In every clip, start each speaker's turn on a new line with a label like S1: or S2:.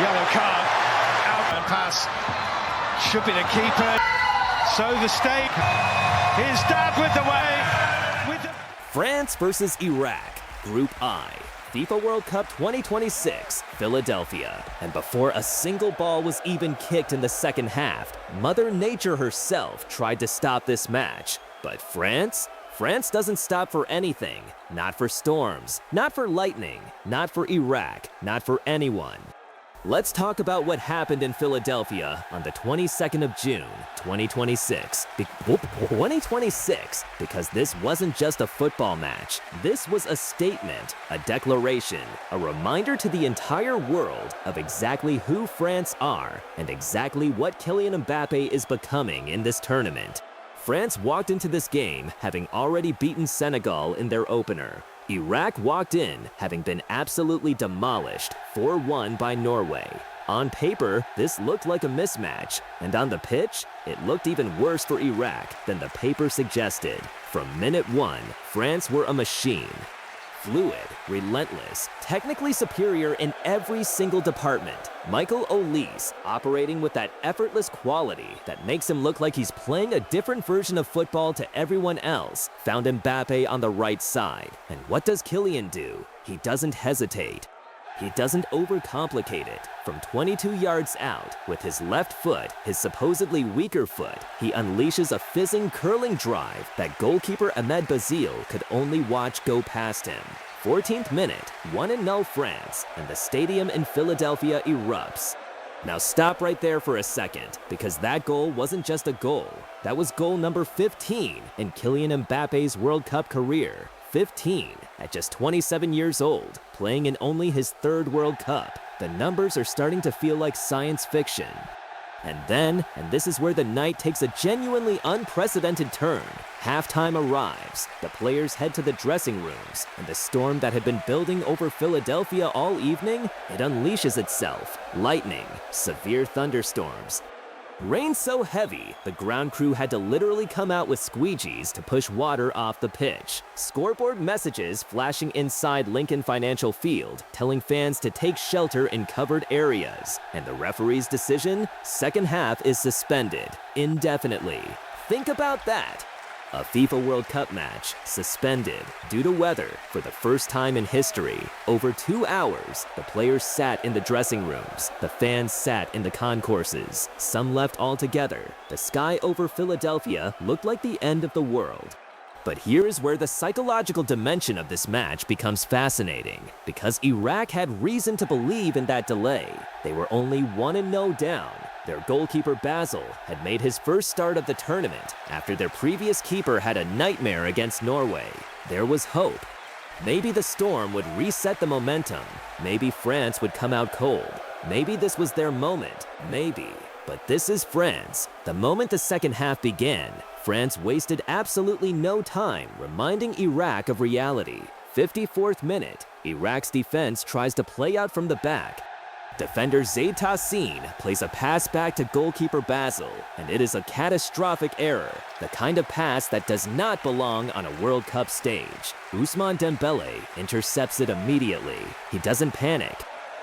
S1: Yellow card. Out and pass. Should be the keeper. So the stake. Here's Dad with the way.
S2: France versus Iraq, Group I, FIFA World Cup 2026, Philadelphia. And before a single ball was even kicked in the second half, Mother Nature herself tried to stop this match. But France doesn't stop for anything. Not for storms, not for lightning, not for Iraq, not for anyone. Let's talk about what happened in Philadelphia on the 22nd of June, 2026. 2026, because this wasn't just a football match. This was a statement, a declaration, a reminder to the entire world of exactly who France are and exactly what Kylian Mbappé is becoming in this tournament. France walked into this game having already beaten Senegal in their opener. Iraq walked in having been absolutely demolished 4-1 by Norway. On paper, this looked like a mismatch, and on the pitch, it looked even worse for Iraq than the paper suggested. From minute one, France were a machine. Fluid, relentless, technically superior in every single department. Michael Olise, operating with that effortless quality that makes him look like he's playing a different version of football to everyone else, found Mbappe on the right side. And what does Kylian do? He doesn't hesitate. He doesn't overcomplicate it. From 22 yards out, with his left foot, his supposedly weaker foot, he unleashes a fizzing, curling drive that goalkeeper Ahmed Bazil could only watch go past him. 14th minute, 1-0 France, and the stadium in Philadelphia erupts. Now stop right there for a second, because that goal wasn't just a goal. That was goal number 15 in Kylian Mbappe's World Cup career. 15 at just 27 years old, playing in only his third World Cup. The numbers are starting to feel like science fiction. And then, and this is where the night takes a genuinely unprecedented turn, halftime arrives. The players head to the dressing rooms, and the storm that had been building over Philadelphia all evening, it unleashes itself. Lightning, severe thunderstorms. Rain so heavy, the ground crew had to literally come out with squeegees to push water off the pitch. Scoreboard messages flashing inside Lincoln Financial Field, telling fans to take shelter in covered areas. And the referee's decision? Second half is suspended, indefinitely. Think about that. A FIFA World Cup match suspended due to weather for the first time in history. Over 2 hours, the players sat in the dressing rooms. The fans sat in the concourses. Some left altogether. The sky over Philadelphia looked like the end of the world. But here is where the psychological dimension of this match becomes fascinating, because Iraq had reason to believe in that delay. They were only 1-0 down. Their goalkeeper Basel had made his first start of the tournament after their previous keeper had a nightmare against Norway. There was hope. Maybe the storm would reset the momentum. Maybe France would come out cold. Maybe this was their moment. Maybe. But this is France. The moment the second half began, France wasted absolutely no time reminding Iraq of reality. 54th minute, Iraq's defense tries to play out from the back. Defender Zaid Tassin plays a pass back to goalkeeper Basel, and it is a catastrophic error, the kind of pass that does not belong on a World Cup stage. Ousmane Dembélé intercepts it immediately. He doesn't panic.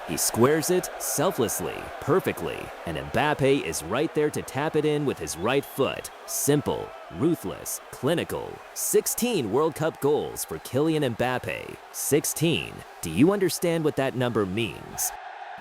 S2: He squares it selflessly, perfectly, and Mbappe is right there to tap it in with his right foot. Simple, ruthless, clinical. 16 World Cup goals for Kylian Mbappe. 16. Do you understand what that number means?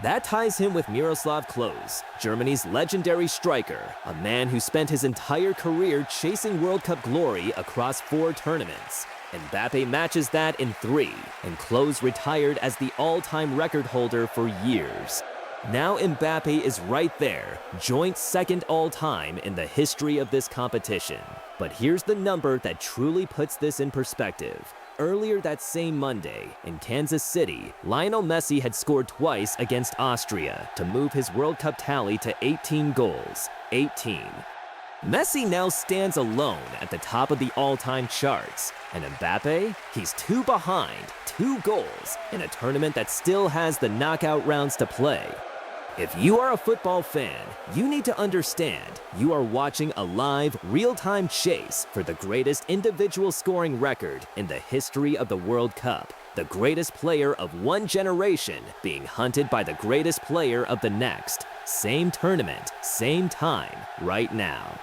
S2: That ties him with Miroslav Klose, Germany's legendary striker, a man who spent his entire career chasing World Cup glory across 4 tournaments. Mbappe matches that in 3, and Klose retired as the all-time record holder for years. Now Mbappe is right there, joint second all-time in the history of this competition. But here's the number that truly puts this in perspective. Earlier that same Monday, in Kansas City, Lionel Messi had scored twice against Austria to move his World Cup tally to 18 goals. 18. Messi now stands alone at the top of the all-time charts. And Mbappe? He's 2 behind, 2 goals, in a tournament that still has the knockout rounds to play. If you are a football fan, you need to understand you are watching a live, real-time chase for the greatest individual scoring record in the history of the World Cup. The greatest player of one generation being hunted by the greatest player of the next. Same tournament, same time, right now.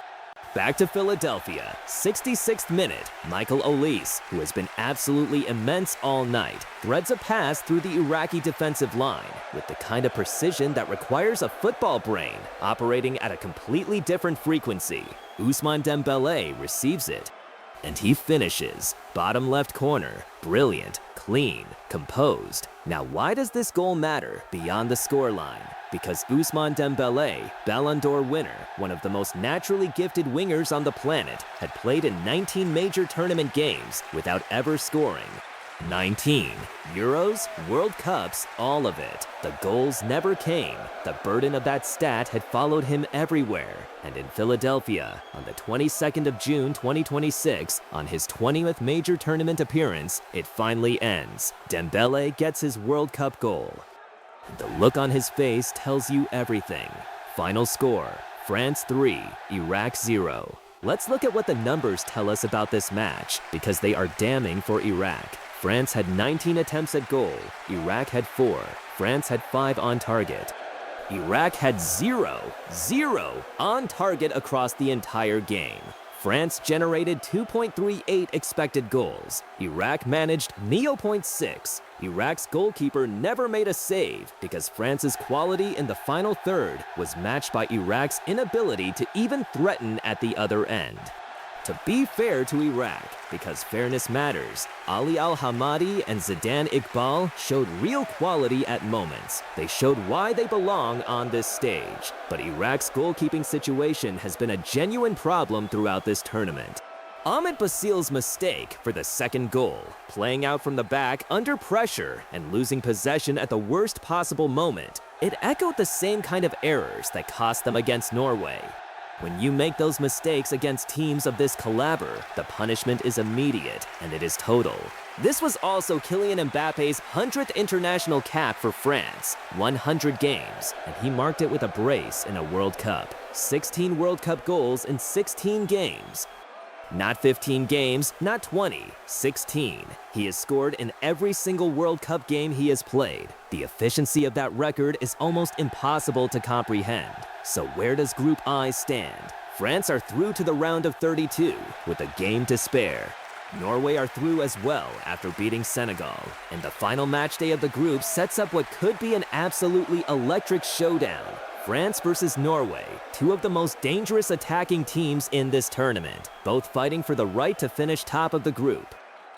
S2: Back to Philadelphia, 66th minute, Michael Olise, who has been absolutely immense all night, threads a pass through the Iraqi defensive line with the kind of precision that requires a football brain operating at a completely different frequency. Ousmane Dembélé receives it, and he finishes. Bottom left corner, brilliant, clean, composed. Now why does this goal matter beyond the scoreline? Because Ousmane Dembélé, Ballon d'Or winner, one of the most naturally gifted wingers on the planet, had played in 19 major tournament games without ever scoring. 19. Euros, World Cups, all of it. The goals never came. The burden of that stat had followed him everywhere. And in Philadelphia, on the 22nd of June 2026, on his 20th major tournament appearance, it finally ends. Dembele gets his World Cup goal. The look on his face tells you everything. Final score, France 3, Iraq 0. Let's look at what the numbers tell us about this match, because they are damning for Iraq. France had 19 attempts at goal, Iraq had 4, France had 5 on target. Iraq had 0 on target across the entire game. France generated 2.38 expected goals. Iraq managed 0.6. Iraq's goalkeeper never made a save because France's quality in the final third was matched by Iraq's inability to even threaten at the other end. To be fair to Iraq, because fairness matters, Ali Al-Hamadi and Zidane Iqbal showed real quality at moments. They showed why they belong on this stage. But Iraq's goalkeeping situation has been a genuine problem throughout this tournament. Ahmed Basil's mistake for the second goal, playing out from the back under pressure and losing possession at the worst possible moment, it echoed the same kind of errors that cost them against Norway. When you make those mistakes against teams of this caliber, the punishment is immediate and it is total. This was also Kylian Mbappe's 100th international cap for France, 100 games, and he marked it with a brace in a World Cup. 16 World Cup goals in 16 games. Not 15 games, not 20, 16. He has scored in every single World Cup game he has played. The efficiency of that record is almost impossible to comprehend. So where does Group I stand? France are through to the round of 32 with a game to spare. Norway are through as well after beating Senegal, and the final match day of the group sets up what could be an absolutely electric showdown. France versus Norway, two of the most dangerous attacking teams in this tournament, both fighting for the right to finish top of the group.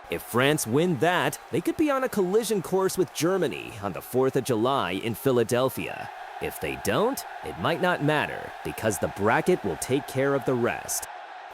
S2: If France win that, they could be on a collision course with Germany on the 4th of July in Philadelphia. If they don't, it might not matter, because the bracket will take care of the rest.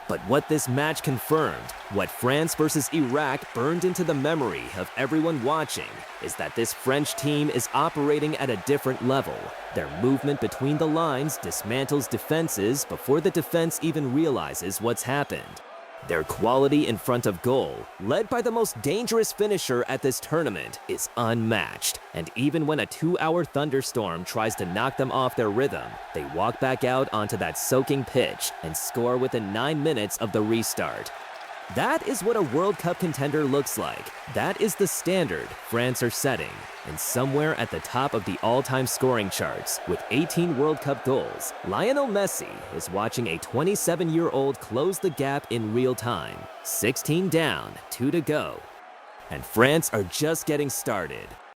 S2: But what this match confirmed, what France versus Iraq burned into the memory of everyone watching, is that this French team is operating at a different level. Their movement between the lines dismantles defenses before the defense even realizes what's happened. Their quality in front of goal, led by the most dangerous finisher at this tournament, is unmatched. And even when a 2-hour thunderstorm tries to knock them off their rhythm, they walk back out onto that soaking pitch and score within 9 minutes of the restart. That is what a World Cup contender looks like. That is the standard France are setting. And somewhere at the top of the all-time scoring charts, with 18 World Cup goals, Lionel Messi is watching a 27-year-old close the gap in real time. 16 down, 2 to go. And France are just getting started.